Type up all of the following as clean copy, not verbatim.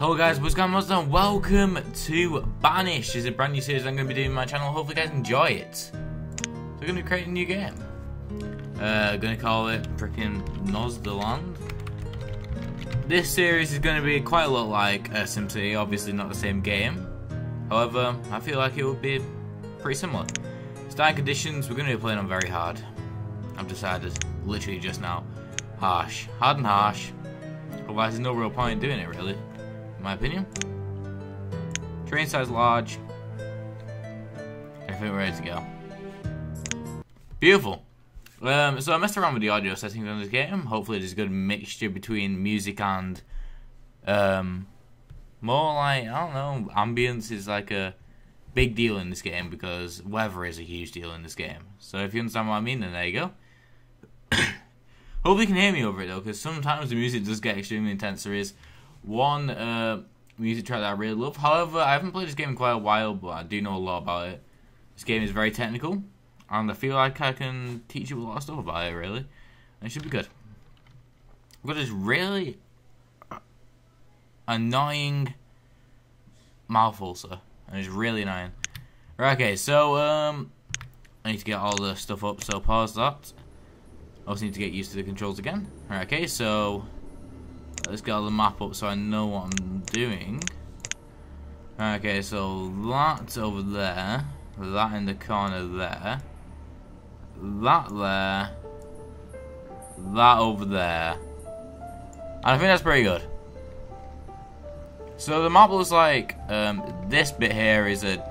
Hello guys, what's going on, and welcome to Banished. This is a brand new series I'm going to be doing on my channel. Hopefully you guys enjoy it. So we're going to be creating a new game. Going to call it freaking Nozderland. This series is going to be quite a lot like SimCity, obviously not the same game. However, I feel like it will be pretty similar. Starting conditions, we're going to be playing on very hard. I've decided literally just now. Harsh. Hard and harsh. Otherwise there's no real point in doing it really. In my opinion. Train size large. I think we're ready to go. Beautiful. So I messed around with the audio settings on this game. Hopefully there's a good mixture between music and more like, I don't know, ambience is like a big deal in this game because weather is a huge deal in this game. So if you understand what I mean, then there you go. Hopefully you can hear me over it though, because sometimes the music does get extremely intense. There is one music track that I really love. However, I haven't played this game in quite a while, but I do know a lot about it. This game is very technical, and I feel like I can teach you a lot of stuff about it, really. And it should be good. I've got this really annoying mouth ulcer, and it's really annoying. Right, okay, so, I need to get all the stuff up, so pause that. I also need to get used to the controls again. Right, okay, so let's get all the map up so I know what I'm doing. Okay, so that's over there. That in the corner there. That there. That over there. And I think that's pretty good. So the map looks like this bit here is a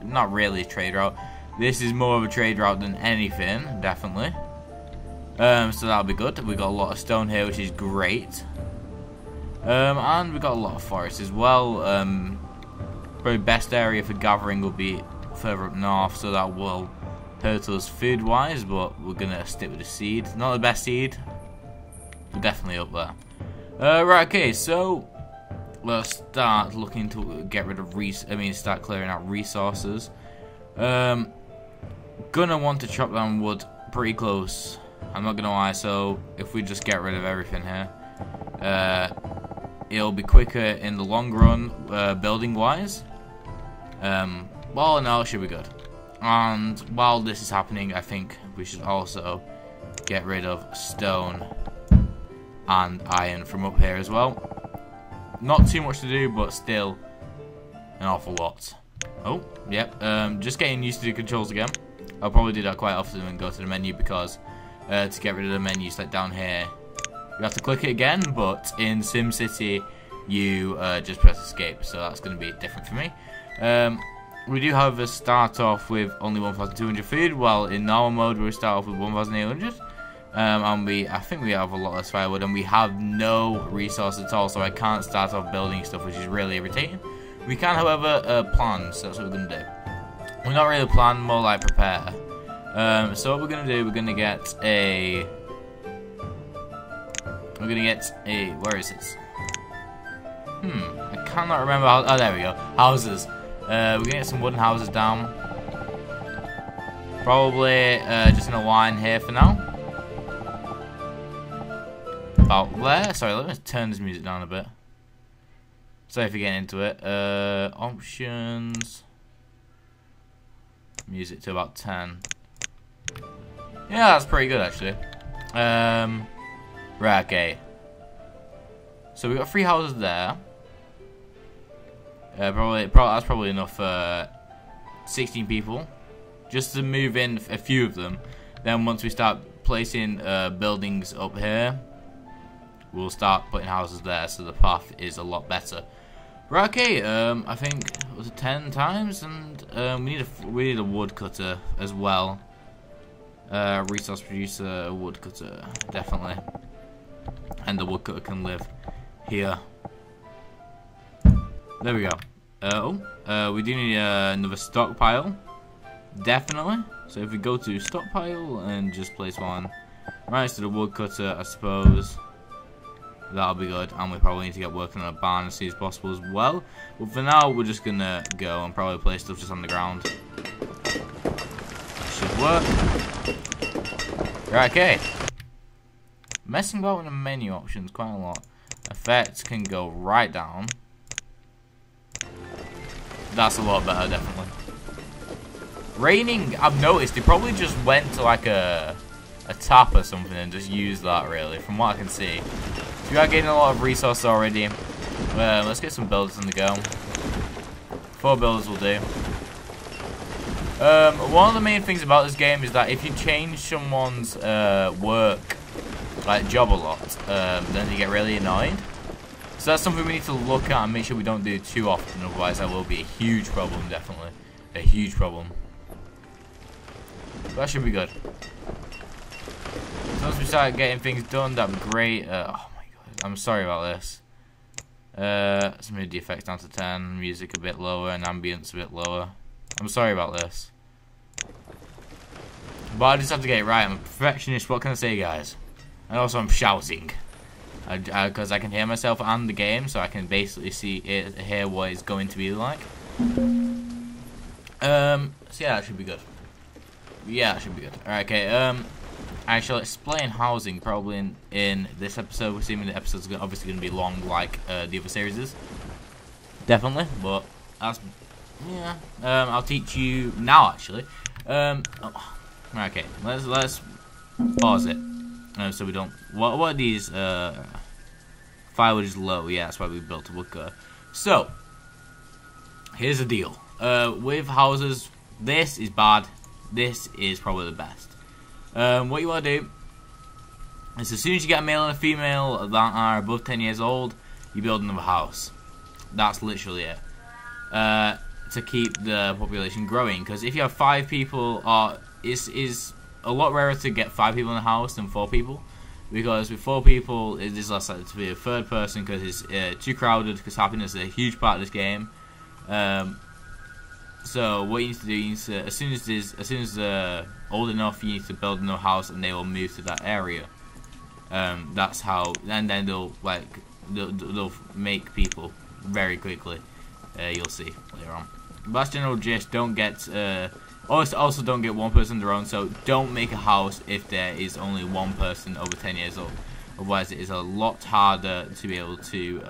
not really a trade route. This is more of a trade route than anything, definitely. So that'll be good. We got a lot of stone here, which is great. And we got a lot of forest as well. Probably best area for gathering will be further up north, so that will hurt us food-wise. But we're gonna stick with the seed. Not the best seed, but definitely up there. Right. Okay. So let's start looking to get rid of start clearing out resources. Gonna want to chop down wood pretty close. I'm not gonna lie, so if we just get rid of everything here, it'll be quicker in the long run, building wise. Well, no, it should be good. And while this is happening, I think we should also get rid of stone and iron from up here as well. Not too much to do, but still an awful lot. Oh, yep, just getting used to the controls again. I'll probably do that quite often and go to the menu because to get rid of the menus, like down here, you have to click it again, but in SimCity you just press escape, so that's going to be different for me. We do, however, start off with only 1,200 food, while in normal mode we start off with 1,800. And I think we have a lot less firewood, and we have no resource at all, so I can't start off building stuff, which is really irritating. We can, however, plan, so that's what we're going to do. We're not really plan, more like prepare. So what we're going to do, we're going to get a... Where is it? I cannot remember how... Oh, there we go. Houses. We're going to get some wooden houses down. Probably just in a line here for now. About there. Sorry, let me turn this music down a bit. Sorry for getting into it. Options. Music to about 10. Yeah, that's pretty good actually. Right, okay. So we got 3 houses there. That's probably enough for 16 people, just to move in a few of them. Then once we start placing buildings up here, we'll start putting houses there, so the path is a lot better. Right, okay. I think it was 10 times, and we need a woodcutter as well. Resource producer, woodcutter, definitely. And the woodcutter can live here. There we go. We do need another stockpile, definitely. So if we go to stockpile and just place one right next to the woodcutter, I suppose that'll be good. And we probably need to get working on a barn as soon as possible as well. But for now, we're just gonna go and probably place stuff just on the ground. That should work. Right, okay. Messing about with the menu options quite a lot. Effects can go right down. That's a lot better, definitely. Raining, I've noticed, they probably just went to like a tap or something and just used that, really, from what I can see. So we are getting a lot of resources already. Let's get some builders on the go. 4 builders will do. One of the main things about this game is that if you change someone's work, like job a lot, then they get really annoyed. So that's something we need to look at and make sure we don't do too often, otherwise that will be a huge problem, definitely. A huge problem. But that should be good. So once we start getting things done, that'd be great. Oh my god, I'm sorry about this. Let's move the effects down to 10, music a bit lower, and ambience a bit lower. I'm sorry about this. But I just have to get it right. I'm a perfectionist, what can I say, guys? And also I'm shouting. Because I can hear myself and the game, so I can basically hear what it's going to be like. So yeah, that should be good. Yeah, that should be good. Alright, okay, I shall explain housing probably in this episode, assuming the episode's obviously going to be long like the other series is. Definitely, but that's... yeah. I'll teach you now, actually. Okay, let's pause it. So we don't... What are these? Firewood is low. Yeah, that's why we built a woodcut. So, here's the deal. With houses, this is bad. This is probably the best. What you want to do is as soon as you get a male and a female that are above 10 years old, you build another house. That's literally it. To keep the population growing, because if you have 5 people, it's a lot rarer to get 5 people in the house than 4 people, because with 4 people it is less likely to be a third person because it's too crowded, because happiness is a huge part of this game. So what you need to do, you need to, as soon as they're old enough, you need to build another house and they will move to that area. That's how, and then they'll make people very quickly. You'll see later on. But that's general gist. Don't get also don't get one person on their own. So don't make a house if there is only one person over 10 years old. Otherwise, it is a lot harder to be able to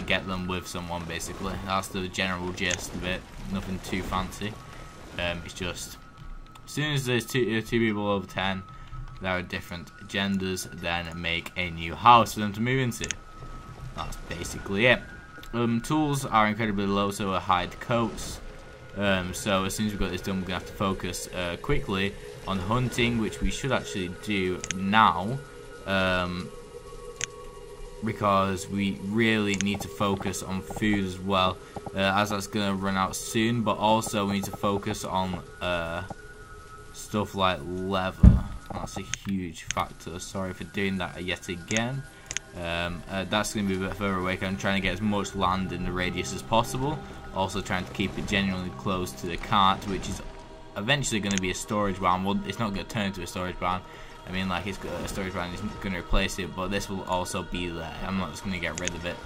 get them with someone. Basically, that's the general gist of it. Nothing too fancy. It's just as soon as there's two people over 10, there are different genders. Then make a new house for them to move into. That's basically it. Tools are incredibly low, so I hide coats. So as soon as we've got this done, we're going to have to focus quickly on hunting, which we should actually do now. Because we really need to focus on food as well, as that's going to run out soon. But also we need to focus on stuff like leather. That's a huge factor. Sorry for doing that yet again. That's going to be a bit further away. I'm trying to get as much land in the radius as possible. Also trying to keep it genuinely close to the cart, which is eventually going to be a storage barn. Well, it's not going to turn into a storage barn. I mean, like, it's got a storage barn is going to replace it, but this will also be there. I'm not just going to get rid of it.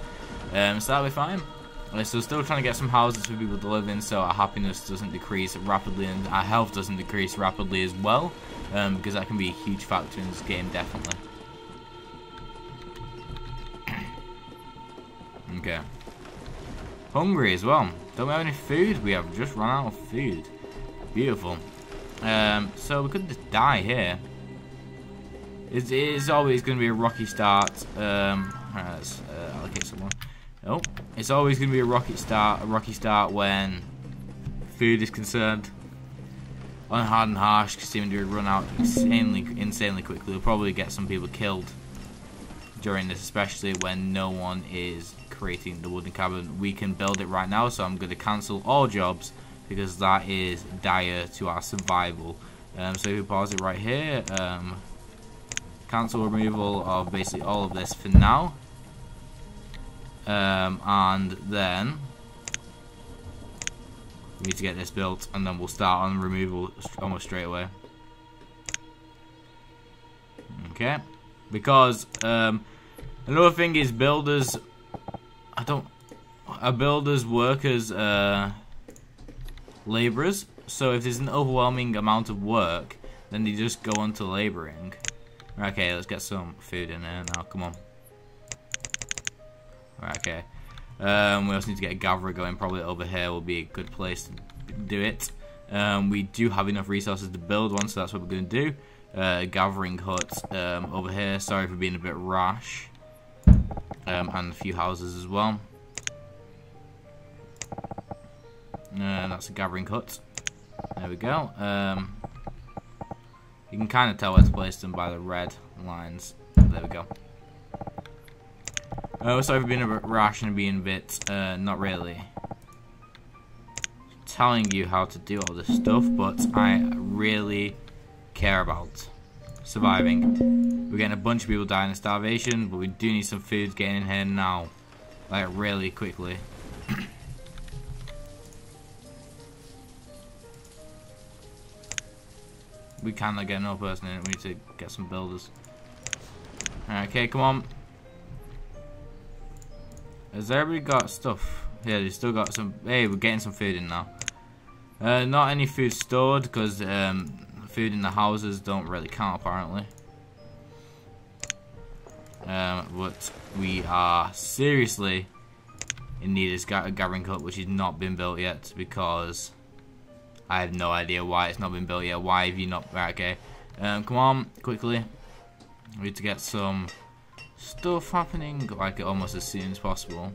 So that'll be fine. So still trying to get some houses for people to live in, so our happiness doesn't decrease rapidly and our health doesn't decrease rapidly as well, because that can be a huge factor in this game, definitely. Okay. Hungry as well. Don't we have any food? We have just run out of food. Beautiful. So we could just die here. It is always going to be a rocky start. Let's allocate someone. Oh, it's always going to be a rocky start when food is concerned. On hard and harsh, seeming to run out insanely quickly. We'll probably get some people killed during this, especially when no one is creating the wooden cabin. We can build it right now, so I'm going to cancel all jobs because that is dire to our survival. So if we pause it right here, cancel removal of basically all of this for now, and then we need to get this built, and then we'll start on removal almost straight away. Okay, because another thing is builders. Builders work as labourers, so if there's an overwhelming amount of work, then they just go on to labouring. Okay, let's get some food in there now, come on. Okay. We also need to get a gatherer going. Probably over here will be a good place to do it. We do have enough resources to build one, so that's what we're going to do. Gathering hut over here. Sorry for being a bit rash. And a few houses as well. That's a gathering hut. There we go. You can kind of tell where to place them by the red lines. There we go. Sorry for being a bit rash and being a bit, not really telling you how to do all this stuff, but I really care about surviving. We're getting a bunch of people dying of starvation, but we do need some food getting in here now. Like, really quickly. We cannot get no person in it. We need to get some builders. Okay, come on. Has everybody got stuff? Yeah, they still got some. Hey, we're getting some food in now. Not any food stored because food in the houses don't really count apparently. But we are seriously in need of this gathering hut, which has not been built yet because I have no idea why it's not been built yet. Why have you not? Right, okay. Come on, quickly. We need to get some stuff happening, like almost as soon as possible.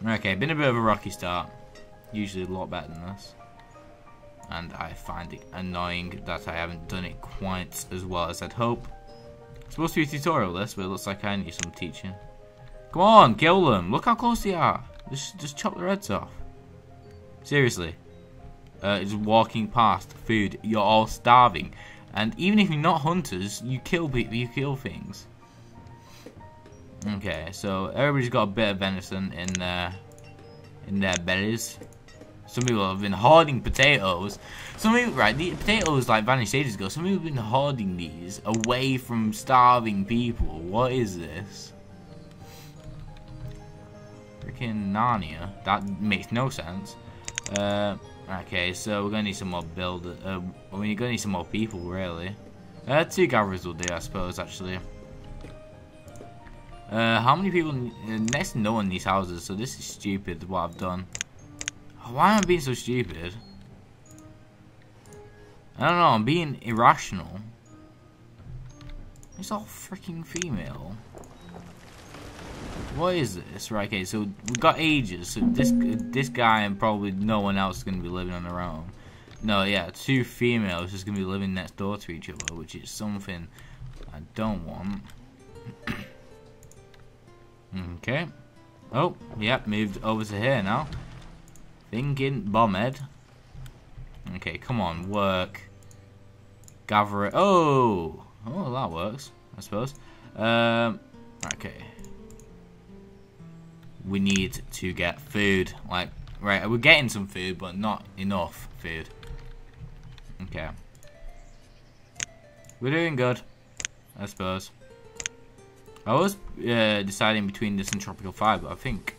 Okay, been a bit of a rocky start. Usually a lot better than this. And I find it annoying that I haven't done it quite as well as I'd hope. It's supposed to be a tutorial this, but it looks like I need some teaching. Come on, kill them. Look how close they are. Just chop their heads off. Seriously. Just walking past food. You're all starving. And even if you're not hunters, you kill people, you kill things. Okay, so everybody's got a bit of venison in their bellies. Some people have been hoarding potatoes. Some people, right, the potatoes like vanished ages ago. Some people have been hoarding these away from starving people. What is this? Freaking Narnia. That makes no sense. Okay, so we're gonna need some more we're gonna need some more people, really. 2 gatherers will do, I suppose, actually. How many people? Next to no one in these houses, so this is stupid what I've done. Why am I being so stupid? I don't know, I'm being irrational. It's all freaking female. What is this? Right, okay, so we've got ages. So this guy and probably no one else is going to be living on their own. No, yeah, 2 females just going to be living next door to each other, which is something I don't want. Okay. Oh, yep, moved over to here now. Thinking bombhead. Okay, come on, work. Gather it. Oh, that works, I suppose. Okay. We need to get food. Like, right, we're getting some food, but not enough food. Okay. We're doing good, I suppose. I was deciding between this and Tropical 5, but I think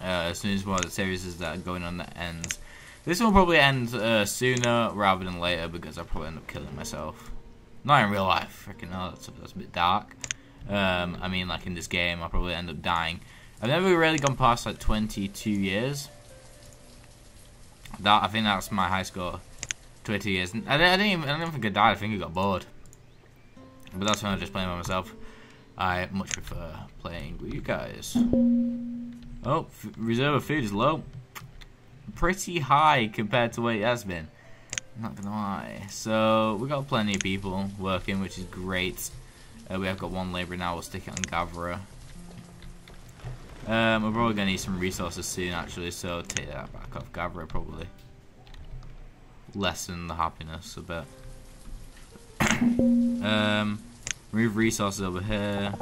as soon as one of the series that are going on that ends, this will probably end sooner rather than later because I'll probably end up killing myself. Not in real life, freaking hell, that's a bit dark. I mean, like in this game, I'll probably end up dying. I've never really gone past like 22 years. I think that's my high score. 22 years. I don't think I died. I think I got bored. But that's when I was just playing by myself. I much prefer playing with you guys. Oh, reserve of food is low. Pretty high compared to what it has been. I'm not gonna lie. So we got plenty of people working, which is great. We have got 1 labourer now. We'll stick it on gatherer. We're probably gonna need some resources soon, actually. So take that back off gatherer, probably lessen the happiness a bit. Remove resources over here.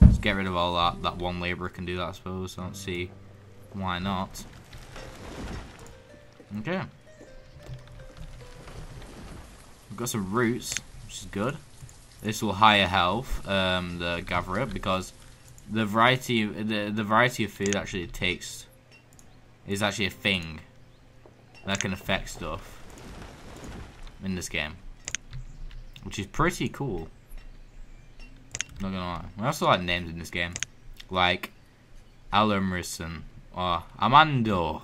Let's get rid of all that. That 1 labourer can do that, I suppose. I don't see why not. Okay. We've got some roots, which is good. This will higher health the gatherer because the variety of food actually it takes is actually a thing that can affect stuff in this game, which is pretty cool. Not gonna lie. I also like names in this game. Like Alamerson or Amando.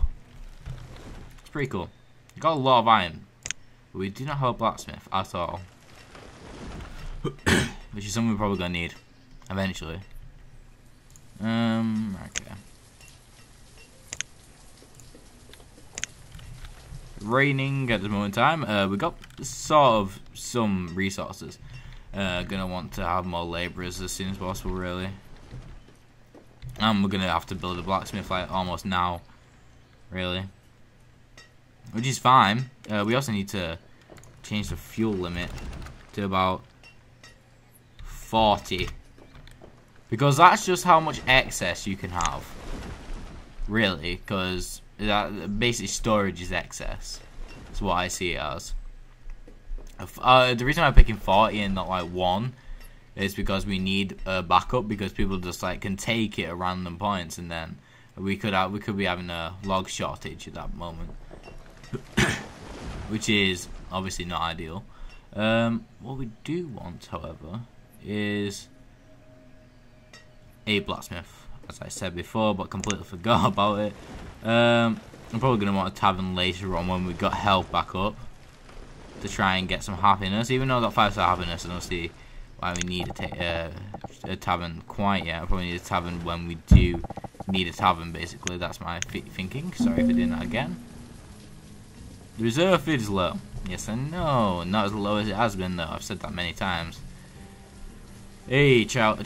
It's pretty cool. We got a lot of iron. But we do not have a blacksmith at all. Which is something we're probably gonna need eventually. Okay. Raining at the moment in time. We got sort of some resources. Gonna want to have more labourers as soon as possible, really. And we're gonna have to build a blacksmith like almost now, really. Which is fine. We also need to change the fuel limit to about 40. Because that's just how much excess you can have. Really, because basically storage is excess. That's what I see it as. The reason I'm picking 40 and not like 1 is because we need a backup, because people just like can take it at random points, and then we could be having a log shortage at that moment. Which is obviously not ideal. What we do want, however, is a blacksmith, as I said before, but completely forgot about it. I'm probably going to want a tavern later on when we got health back up, to try and get some happiness. Even though I got 5-star happiness, I don't see why we need a tavern quite yet. I probably need a tavern when we do need a tavern, basically. That's my thinking. Sorry for doing that again. The reserve food is low. Yes, I know. Not as low as it has been, though. I've said that many times. Hey, child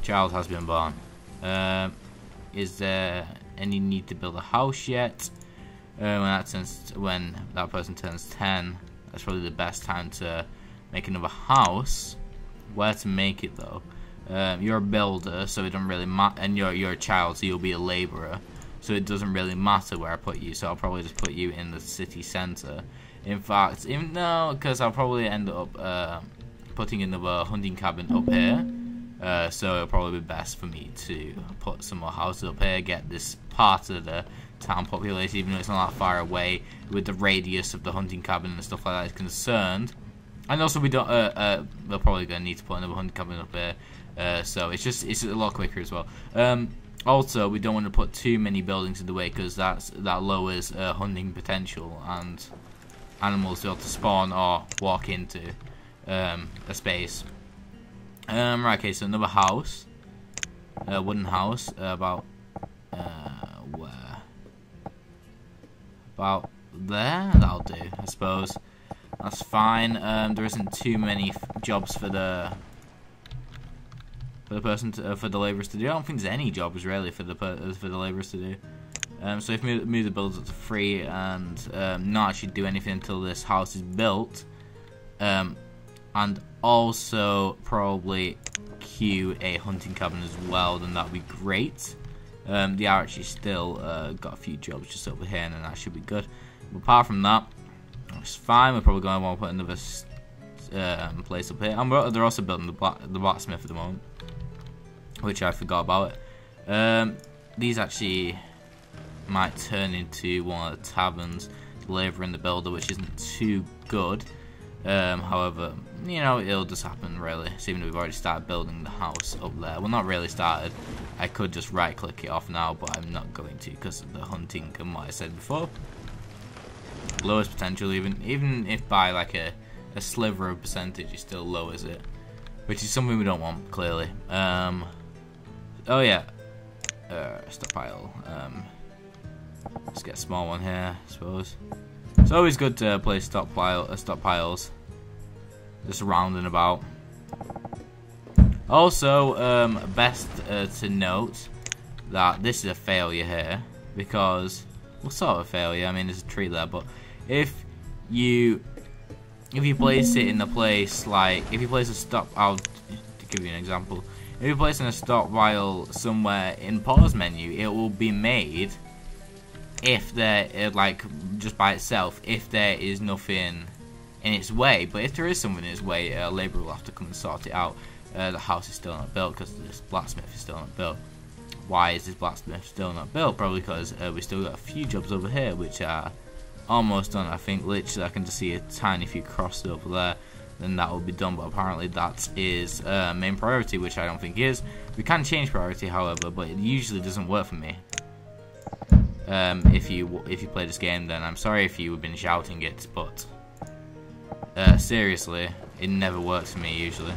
has been born. Is there any need to build a house yet? When that person turns 10, that's probably the best time to make another house. Where to make it, though? You're a builder, so it doesn't really matter, and you're a child, so you'll be a labourer. So it doesn't really matter where I put you, so I'll probably just put you in the city centre. In fact, even though, because I'll probably end up putting another hunting cabin up here, so it'll probably be best for me to put some more houses up here, get this part of the town population, even though it's not that far away, with the radius of the hunting cabin and stuff like that is concerned. And also we don't, we're probably going to need to put another hunting cabin up here, so it's a lot quicker as well. Also, we don't want to put too many buildings in the way, because that lowers hunting potential, and animals to be able to spawn or walk into a space. Right, okay, so another house, a wooden house, about where? About there? That'll do, I suppose. That's fine. There isn't too many jobs for the labourers to do. I don't think there's any jobs really for the labourers to do. So if we move the builders up to 3 and not actually do anything until this house is built, and also probably queue a hunting cabin as well, then that'd be great. They are actually still got a few jobs just over here, and then that should be good. But apart from that, it's fine. We're probably going to want to put another place up here. And they're also building the blacksmith at the moment, which I forgot about it. These actually might turn into one of the taverns, the labourer and the builder, which isn't too good. However, you know, it'll just happen really. So even though we've already started building the house up there, well, not really started. I could just right click it off now, but I'm not going to because of the hunting and what I said before. Lowest potential, even if by like a sliver of percentage, it still lowers it, which is something we don't want, clearly. Oh yeah, stockpile. Let's get a small one here, I suppose. It's always good to place stockpiles, just round and about. Also, best to note that this is a failure here, because, well, sort of a failure. I mean, there's a tree there, but if you place it in a place like, if you place a stop, I'll give you an example. If you place in a stockpile somewhere in pause menu, it will be made if there, like, just by itself, if there is nothing in its way. But if there is something in its way, a labourer will have to come and sort it out. The house is still not built because this blacksmith is still not built. Why is this blacksmith still not built? Probably because we still got a few jobs over here which are almost done. I think literally I can just see a tiny few crossed over there. then that will be done. But apparently that is main priority, which I don't think is. We can change priority, however, but it usually doesn't work for me. If you play this game, then I'm sorry if you've been shouting it, but seriously, it never works for me usually.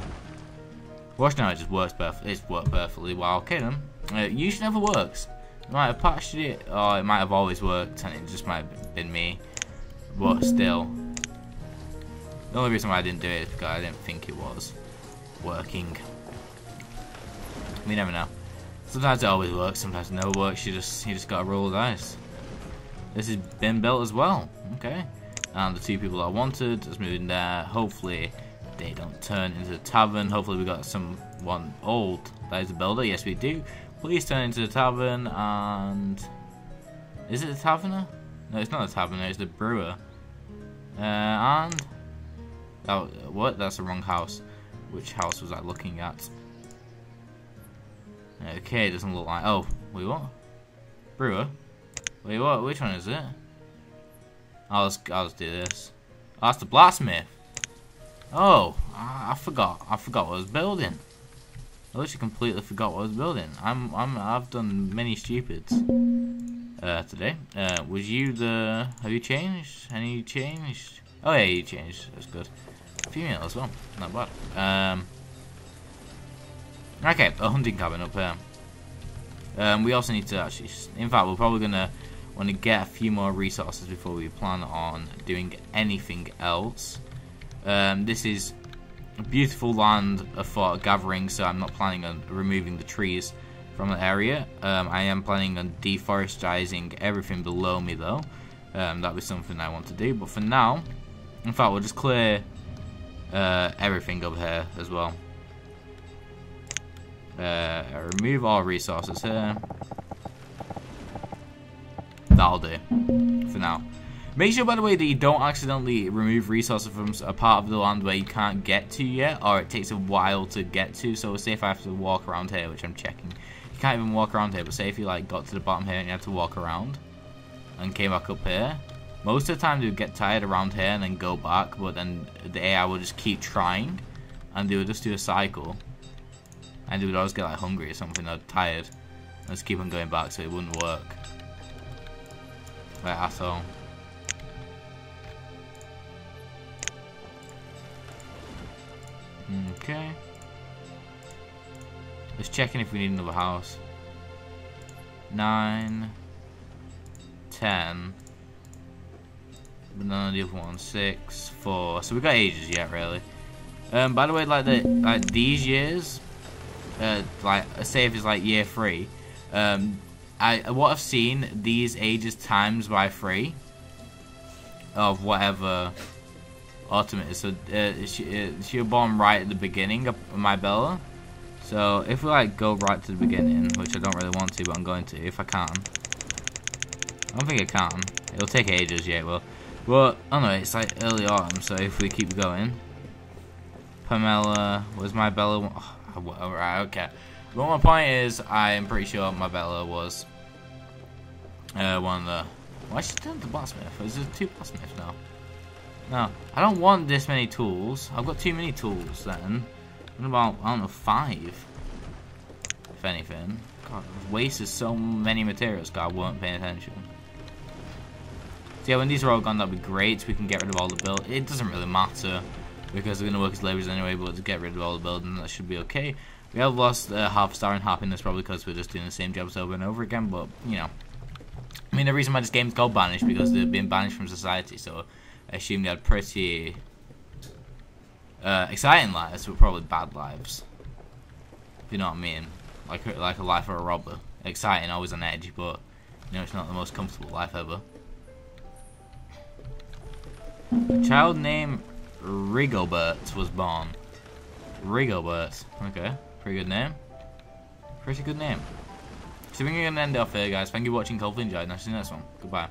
Watch now, it just works perfectly. It's worked perfectly. Wow, okay then. It usually never works. It might have patched it, or it might have always worked, and it just might have been me. But still, the only reason why I didn't do it is because I didn't think it was working. We never know. Sometimes it always works, sometimes it never works. You just gotta roll the dice. This has been built as well. Okay. And the two people I wanted just moved in there. Hopefully they don't turn into a tavern. Hopefully we got someone old that is a builder. Yes, we do. Please turn into the tavern. And is it a taverner? No, it's not a taverner. It's the brewer. And what? That's the wrong house. Which house was I looking at? Okay, it doesn't look like. Oh, wait, what? Brewer? Wait, what? Which one is it? I'll just do this. Oh, that's the blacksmith. Oh, I forgot. I forgot what I was building. I literally completely forgot what I was building. I've done many stupids today. Was you the? Have you changed? Any changed? Oh yeah, you changed. That's good. Female as well. Not bad. Okay, a hunting cabin up here. We also need to actually. In fact, we're probably gonna want to get a few more resources before we plan on doing anything else. This is a beautiful land for gathering, so I'm not planning on removing the trees from the area. I am planning on deforesting everything below me, though. That was something I want to do. But for now, in fact, we'll just clear everything over here as well. Remove all resources here. That'll do for now. Make sure, by the way, that you don't accidentally remove resources from a part of the land where you can't get to yet, or it takes a while to get to. So say if I have to walk around here, which I'm checking, you can't even walk around here, but say if you like got to the bottom here and you had to walk around and came back up here, most of the time they would get tired around here and then go back, but then the AI would just keep trying and they would just do a cycle, and they would always get like hungry or something or tired and just keep on going back, so it wouldn't work like at all. Okay. Just checking if we need another house. 9, 10. But none of the other ones. 6, 4. So we got ages yet, really. By the way, like these years, like say if it's like year 3, what I've seen, these ages times by 3 of whatever ultimate is. So she was born right at the beginning of my Bella. So if we like go right to the beginning, which I don't really want to, but I'm going to if I can. I don't think I can. It'll take ages, yeah, it will. But anyway, it's like early autumn, so if we keep going. Pamela, was my Bella? Oh, right, okay. But my point is, I am pretty sure my Bella was one of the. Why is she doing the blacksmith? Is there 2 blacksmiths now? No, I don't want this many tools. I've got too many tools then. What about, I don't know, 5? If anything. God, I've wasted so many materials because I weren't paying attention. So yeah, when these are all gone, that'll be great. We can get rid of all the build. It doesn't really matter because they're going to work as labourers anyway, but to get rid of all the building, that should be okay. We have lost half a star in happiness probably because we're just doing the same jobs over and over again, but, you know. I mean, the reason why this game's called Banished because they've been banished from society, so I assume they had pretty exciting lives, but probably bad lives. If you know what I mean. Like a life of a robber. Exciting, always on edge, but you know it's not the most comfortable life ever. A child named Rigobert was born. Rigobert. Okay. Pretty good name. Pretty good name. So we're going to end it off here, guys. Thank you for watching. Hopefully you enjoyed. And I'll see you next one. Goodbye.